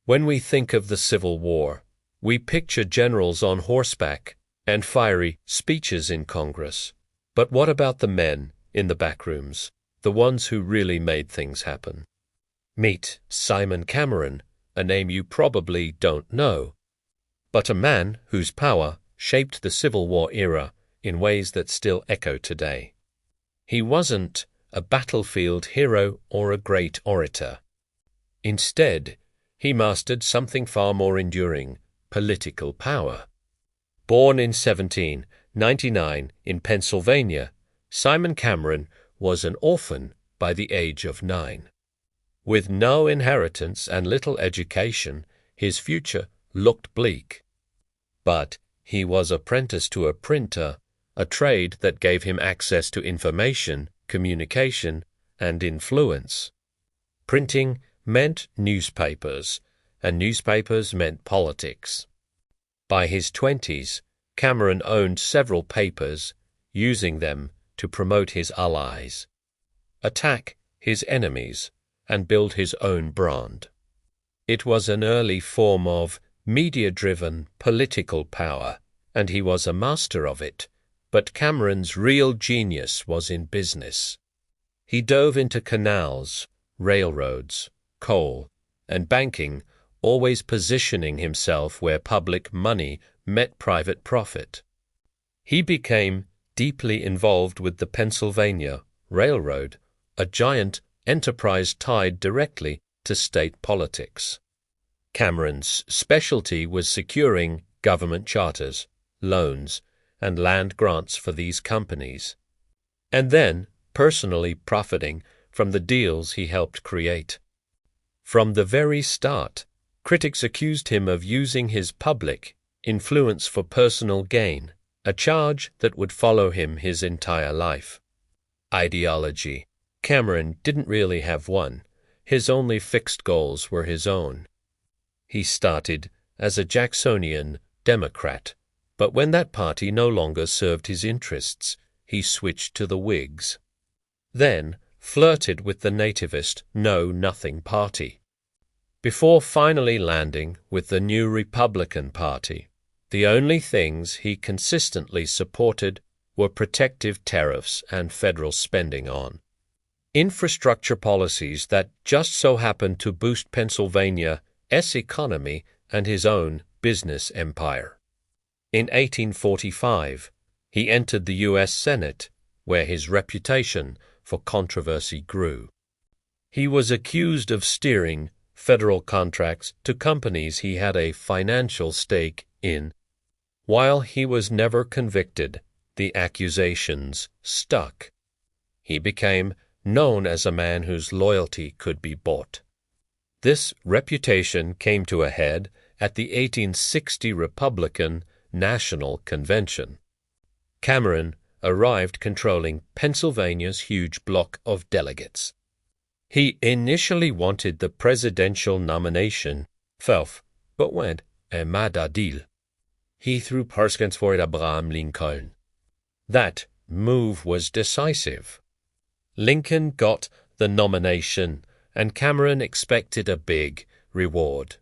When we think of the Civil War, we picture generals on horseback and fiery speeches in Congress. But what about the men in the backrooms, the ones who really made things happen? Meet Simon Cameron, a name you probably don't know, but a man whose power shaped the Civil War era in ways that still echo today. He wasn't a battlefield hero or a great orator. Instead, he mastered something far more enduring: political power. Born in 1799 in Pennsylvania, Simon Cameron was an orphan by the age of 9. With no inheritance and little education, his future looked bleak. But he was apprenticed to a printer, a trade that gave him access to information, communication, and influence. Printing meant newspapers, and newspapers meant politics. By his 20s, Cameron owned several papers, using them to promote his allies, attack his enemies, and build his own brand. It was an early form of media-driven political power, and he was a master of it. But Cameron's real genius was in business. He dove into canals, railroads, coal, and banking, always positioning himself where public money met private profit. He became deeply involved with the Pennsylvania Railroad, a giant enterprise tied directly to state politics. Cameron's specialty was securing government charters, loans, and land grants for these companies, and then personally profiting from the deals he helped create. From the very start, critics accused him of using his public influence for personal gain, a charge that would follow him his entire life. Ideology. Cameron didn't really have one. His only fixed goals were his own. He started as a Jacksonian Democrat, but when that party no longer served his interests, he switched to the Whigs. Then flirted with the nativist Know Nothing Party, before finally landing with the New Republican Party. The only things he consistently supported were protective tariffs and federal spending on infrastructure policies that just so happened to boost Pennsylvania's economy and his own business empire. In 1845, he entered the U.S. Senate, where his reputation for controversy grew. He was accused of steering federal contracts to companies he had a financial stake in. While he was never convicted, the accusations stuck. He became known as a man whose loyalty could be bought. This reputation came to a head at the 1860 Republican National Convention. Cameron arrived controlling Pennsylvania's huge block of delegates. He initially wanted the presidential nomination, but went Madadil. He threw Perskins for Abraham Lincoln. That move was decisive. Lincoln got the nomination, and Cameron expected a big reward.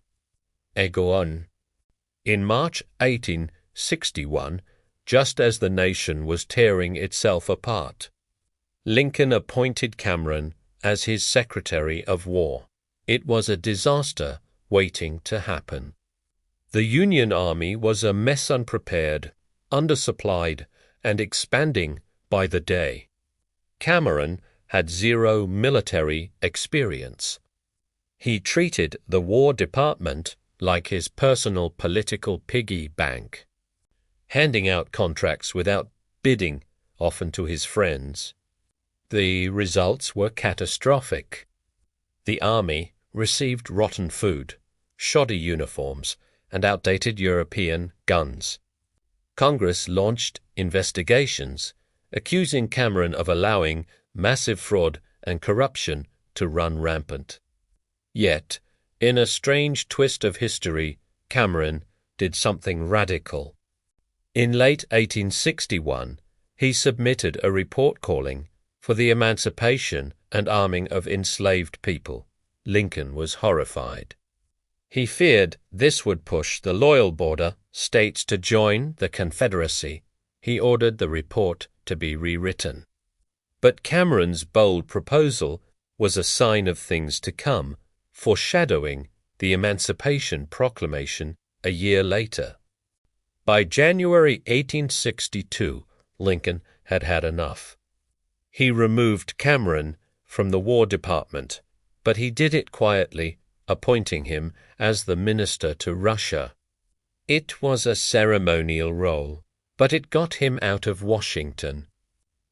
Go on. In March 1861, just as the nation was tearing itself apart, Lincoln appointed Cameron as his Secretary of War. It was a disaster waiting to happen. The Union Army was a mess, unprepared, undersupplied, and expanding by the day. Cameron had zero military experience. He treated the War Department like his personal political piggy bank, handing out contracts without bidding, often to his friends. The results were catastrophic. The army received rotten food, shoddy uniforms, and outdated European guns. Congress launched investigations, accusing Cameron of allowing massive fraud and corruption to run rampant. Yet, in a strange twist of history, Cameron did something radical. In late 1861, he submitted a report calling for the emancipation and arming of enslaved people. Lincoln was horrified. He feared this would push the loyal border states to join the Confederacy. He ordered the report to be rewritten. But Cameron's bold proposal was a sign of things to come, foreshadowing the Emancipation Proclamation a year later. By January 1862, Lincoln had had enough. He removed Cameron from the War Department, but he did it quietly, appointing him as the minister to Russia. It was a ceremonial role, but it got him out of Washington.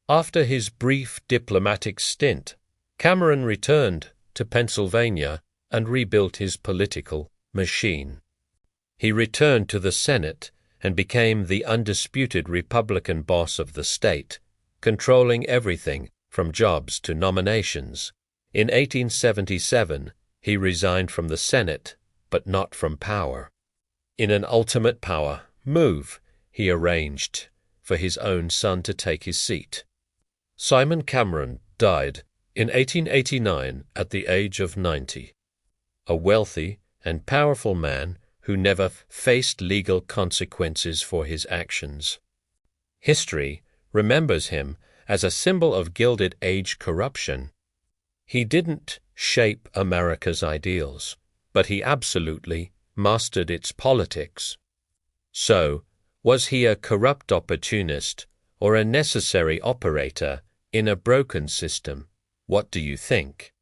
After his brief diplomatic stint, Cameron returned to Pennsylvania and rebuilt his political machine. He returned to the Senate and became the undisputed Republican boss of the state, controlling everything from jobs to nominations. In 1877, he resigned from the Senate, but not from power. In an ultimate power move, he arranged for his own son to take his seat. Simon Cameron died in 1889 at the age of 90, a wealthy and powerful man who never faced legal consequences for his actions. History remembers him as a symbol of Gilded Age corruption. He didn't shape America's ideals, but he absolutely mastered its politics. So, was he a corrupt opportunist or a necessary operator in a broken system? What do you think?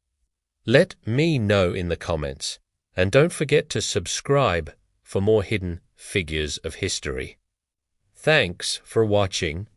Let me know in the comments, and don't forget to subscribe for more hidden figures of history. Thanks for watching.